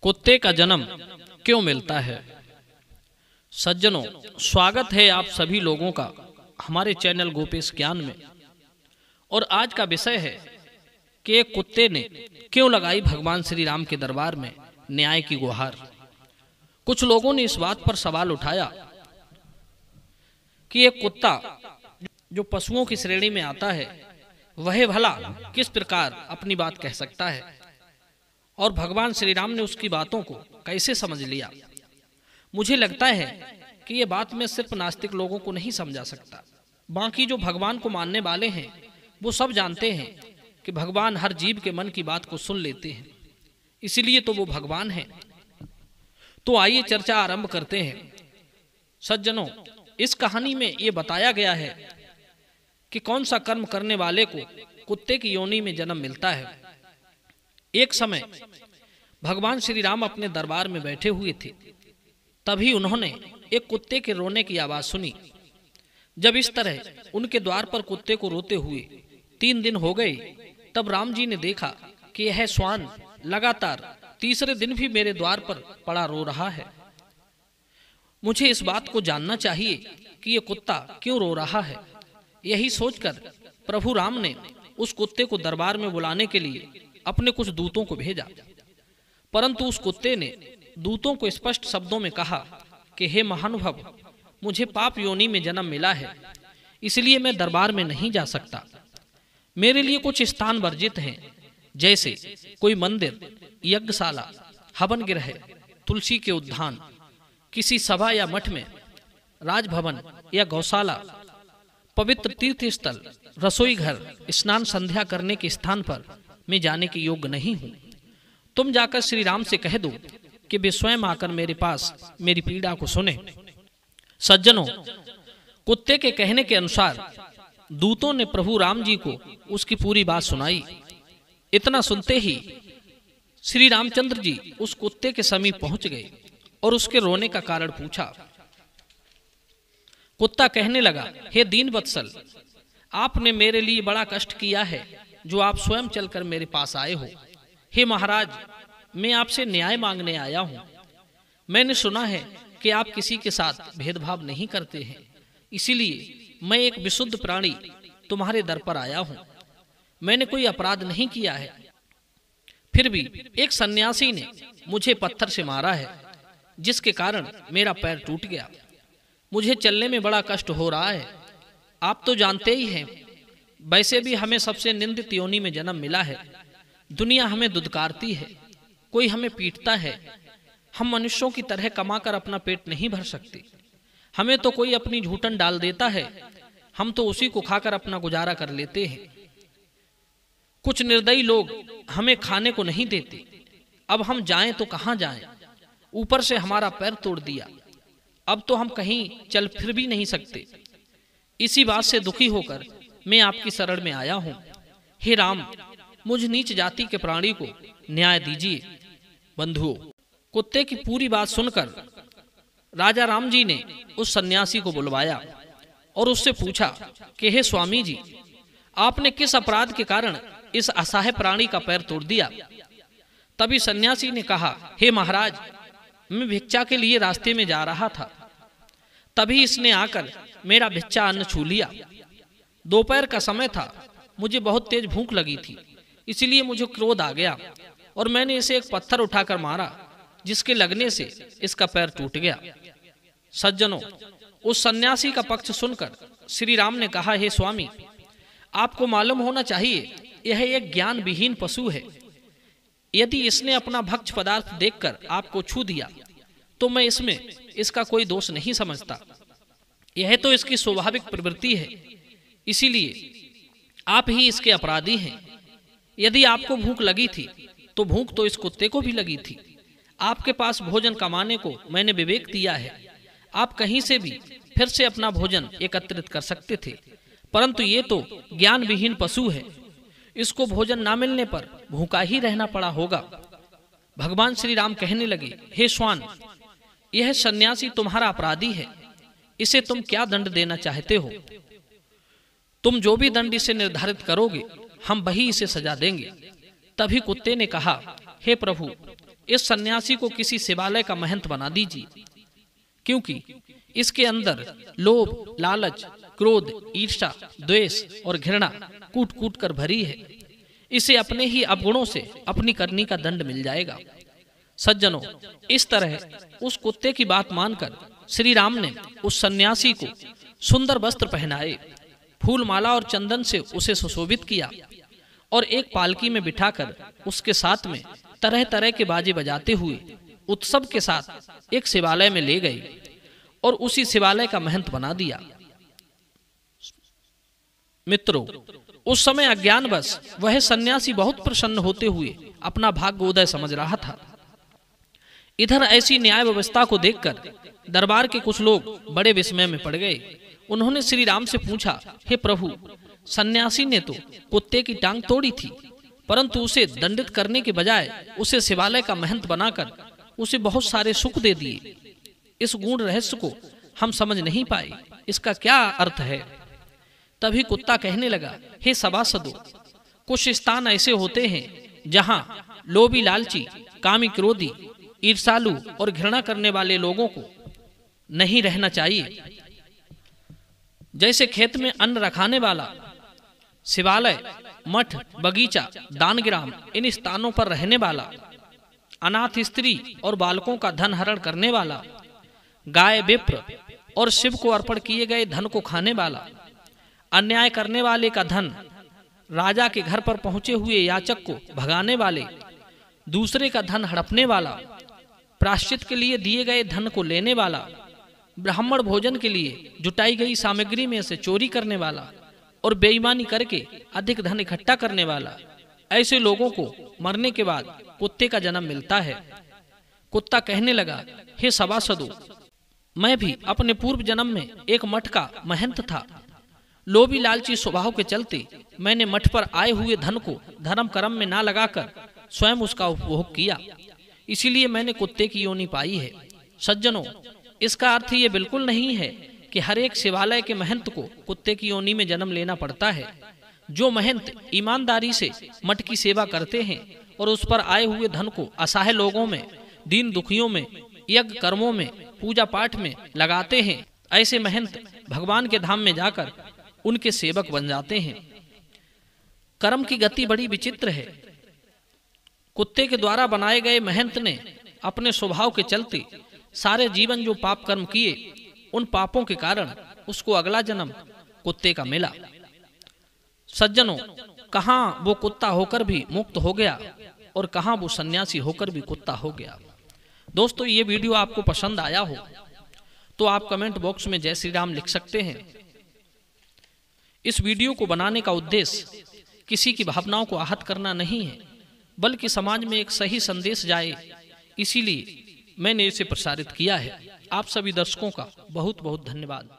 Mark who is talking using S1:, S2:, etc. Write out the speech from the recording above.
S1: कुत्ते का जन्म क्यों मिलता है। सज्जनों, स्वागत है आप सभी लोगों का हमारे चैनल गोपेश ज्ञान में। और आज का विषय है कि एक कुत्ते ने क्यों लगाई भगवान श्री राम के दरबार में न्याय की गुहार। कुछ लोगों ने इस बात पर सवाल उठाया कि एक कुत्ता जो पशुओं की श्रेणी में आता है वह भला किस प्रकार अपनी बात कह सकता है और भगवान श्री राम ने उसकी बातों को कैसे समझ लिया। मुझे लगता है कि ये बात मैं सिर्फ नास्तिक लोगों को नहीं समझा सकता, बाकी जो भगवान को मानने वाले हैं वो सब जानते हैं कि भगवान हर जीव के मन की बात को सुन लेते हैं, इसीलिए तो वो भगवान हैं। तो आइए चर्चा आरंभ करते हैं। सज्जनों, इस कहानी में ये बताया गया है कि कौन सा कर्म करने वाले को कुत्ते की योनि में जन्म मिलता है। एक समय भगवान श्री राम अपने दरबार में बैठे हुए थे, तभी उन्होंने एक कुत्ते के रोने की आवाज सुनी। जब इस तरह उनके द्वार पर कुत्ते को रोते हुए 3 दिन हो गए, तब राम जी ने देखा कि यह श्वान लगातार तीसरे दिन भी मेरे द्वार पर पड़ा रो रहा है। मुझे इस बात को जानना चाहिए कि यह कुत्ता क्यों रो रहा है। यही सोचकर प्रभु राम ने उस कुत्ते को दरबार में बुलाने के लिए अपने कुछ दूतों को भेजा, परंतु उस कुत्ते ने दूतों को स्पष्ट शब्दों में कहा कि हे महानुभाव, मुझे पाप योनि में जन्म मिला है, इसलिए मैं दरबार में नहीं जा सकता। मेरे लिए कुछ स्थान वर्जित हैं, जैसे कोई मंदिर, यज्ञशाला, हवन गृह, तुलसी के उद्यान, किसी सभा या मठ में, राजभवन या गौशाला, पवित्र तीर्थ स्थल, रसोई घर, स्नान संध्या करने के स्थान पर मैं जाने के योग्य नहीं हूं। तुम जाकर श्री राम से कह दो कि वे स्वयं आकर मेरे पास मेरी पीड़ा को सुने। सज्जनों, कुत्ते के कहने के अनुसार दूतों ने प्रभु राम जी को उसकी पूरी बात सुनाई। इतना सुनते ही श्री रामचंद्र जी उस कुत्ते के समीप पहुंच गए और उसके रोने का कारण पूछा। कुत्ता कहने लगा, हे दीन वत्सल, आपने मेरे लिए बड़ा कष्ट किया है जो आप स्वयं चलकर मेरे पास आए हो। हे महाराज, मैं आपसे न्याय मांगने आया हूं। मैंने सुना है कि आप किसी के साथ भेदभाव नहीं करते हैं, इसीलिए मैं एक विशुद्ध प्राणी तुम्हारे दर पर आया हूं। मैंने कोई अपराध नहीं किया है, फिर भी एक सन्यासी ने मुझे पत्थर से मारा है, जिसके कारण मेरा पैर टूट गया। मुझे चलने में बड़ा कष्ट हो रहा है। आप तो जानते ही हैं, वैसे भी हमें सबसे निंदित योनि में जन्म मिला है। दुनिया हमें दुदकारती है, कोई हमें पीटता है। हम मनुष्यों की तरह कमाकर अपना पेट नहीं भर सकते। हमें तो कोई अपनी झूठन डाल देता है, हम तो उसी को खाकर अपना गुजारा कर लेते हैं। कुछ निर्दयी लोग हमें खाने को नहीं देते। अब हम जाएं तो कहां जाएं? ऊपर से हमारा पैर तोड़ दिया, अब तो हम कहीं चल फिर भी नहीं सकते। इसी बात से दुखी होकर मैं आपकी शरण में आया हूं। हे राम, मुझ नीच जाति के प्राणी को न्याय दीजिए। बंधुओं, कुत्ते की पूरी बात सुनकर राजा राम जी ने उस सन्यासी को बुलवाया और उससे पूछा कि हे स्वामी जी, आपने किस अपराध के कारण इस असहाय प्राणी का पैर तोड़ दिया? तभी सन्यासी ने कहा, हे महाराज, मैं भिक्षा के लिए रास्ते में जा रहा था, तभी इसने आकर मेरा भिक्षा अन्न छू लिया। दोपहर का समय था, मुझे बहुत तेज भूख लगी थी, इसलिए मुझे क्रोध आ गया और मैंने इसे एक पत्थर उठाकर मारा, जिसके लगने से इसका पैर टूट गया। सज्जनों, उस सन्यासी का पक्ष सुनकर श्री राम ने कहा, हे स्वामी, आपको मालूम होना चाहिए यह एक ज्ञान विहीन पशु है। यदि इसने अपना भक्ष्य पदार्थ देखकर आपको छू दिया तो मैं इसमें इसका कोई दोष नहीं समझता। यह तो इसकी स्वाभाविक प्रवृत्ति है, इसीलिए आप ही इसके अपराधी हैं। यदि आपको भूख लगी थी तो भूख तो इस कुत्ते को भी लगी थी। आपके पास भोजन कमाने को मैंने विवेक दिया है। आप कहीं से भी फिर से अपना भोजन एकत्रित कर सकते थे, परंतु ये तो ज्ञान विहीन पशु है। इसको भोजन ना मिलने पर भूखा ही रहना पड़ा होगा। भगवान श्री राम कहने लगे, हे श्वान, यह सन्यासी तुम्हारा अपराधी है, इसे तुम क्या दंड देना चाहते हो? तुम जो भी दंड इसे निर्धारित करोगे, हम वही इसे सजा देंगे। तभी कुत्ते ने कहा, हे प्रभु, इस सन्यासी को किसी शिवालय का महंत बना दीजिए, क्योंकि इसके अंदर लोभ, लालच, क्रोध, ईर्ष्या, द्वेष और घृणा कूट कूट कर भरी है। इसे अपने ही अवगुणों से अपनी करनी का दंड मिल जाएगा। सज्जनों, इस तरह उस कुत्ते की बात मानकर श्री राम ने उस सन्यासी को सुंदर वस्त्र पहनाए, फूल माला और चंदन से उसे सुशोभित किया और एक पालकी में बिठाकर उसके साथ में तरह तरह के बाजे बजाते हुए उत्सव के साथ एक शिवालय में ले गए और उसी शिवालय का महंत बना दिया। मित्रों, उस समय अज्ञानवश वह सन्यासी बहुत प्रसन्न होते हुए अपना भाग्योदय समझ रहा था। इधर ऐसी न्याय व्यवस्था को देखकर दरबार के कुछ लोग बड़े विस्मय में पड़ गए। उन्होंने श्री राम से पूछा, हे प्रभु, सन्यासी ने तो कुत्ते की टांग तोड़ी थी, परंतु उसे दंडित करने के बजाय उसे शिवालय का महंत बनाकर उसे बहुत सारे सुख दे दिए। इस गूढ़ रहस्य को हम समझ नहीं पाए, इसका क्या अर्थ है? तभी कुत्ता कहने लगा, हे सभासदों, कुछ स्थान ऐसे होते हैं जहां लोभी, लालची, कामी, क्रोधी, ईर्ष्यालु और घृणा करने वाले लोगों को नहीं रहना चाहिए। जैसे खेत में अन्न रखाने वाला, शिवालय, मठ, बगीचा, दानग्राम, इन स्थानों पर रहने वाला, अनाथ स्त्री और बालकों का धन हरण करने वाला, गाय, विप्र और शिव को अर्पण किए गए धन को खाने वाला, अन्याय करने वाले का धन, राजा के घर पर पहुंचे हुए याचक को भगाने वाले, दूसरे का धन हड़पने वाला, प्रायश्चित के लिए दिए गए धन को लेने वाला, ब्राह्मण भोजन के लिए जुटाई गई सामग्री में से चोरी करने वाला और बेईमानी करके अधिक धन इकट्ठा करने वाला, ऐसे लोगों को मरने के बाद कुत्ते का जन्म मिलता है। कुत्ता कहने लगा, हे सभासदों, मैं भी अपने पूर्व जन्म में एक मठ का महंत था। लोभी लालची स्वभाव के चलते मैंने मठ पर आए हुए धन को धर्म कर्म में ना लगाकर स्वयं उसका उपभोग किया, इसीलिए मैंने कुत्ते की योनि पाई है। सज्जनों, इसका अर्थ ये बिल्कुल नहीं है कि हर एक शिवालय के महंत को कुत्ते की योनि में जन्म लेना पड़ता है। जो महंत ईमानदारी से मठ की सेवा करते हैं और उस पर आए हुए धन को असहाय लोगों में, दीन दुखियों में, यज्ञ कर्मों में, पूजा पाठ में लगाते हैं, ऐसे महंत भगवान के धाम में जाकर उनके सेवक बन जाते हैं। कर्म की गति बड़ी विचित्र है। कुत्ते के द्वारा बनाए गए महंत ने अपने स्वभाव के चलते सारे जीवन जो पाप कर्म किए, उन पापों के कारण उसको अगला जन्म कुत्ते का मिला। सज्जनों, कहां वो कुत्ता होकर भी मुक्त हो गया और कहां वो सन्यासी होकर भी कुत्ता हो गया। दोस्तों, ये वीडियो आपको पसंद आया हो तो आप कमेंट बॉक्स में जय श्री राम लिख सकते हैं। इस वीडियो को बनाने का उद्देश्य किसी की भावनाओं को आहत करना नहीं है, बल्कि समाज में एक सही संदेश जाए, इसीलिए मैंने इसे प्रसारित किया है। आप सभी दर्शकों का बहुत बहुत धन्यवाद।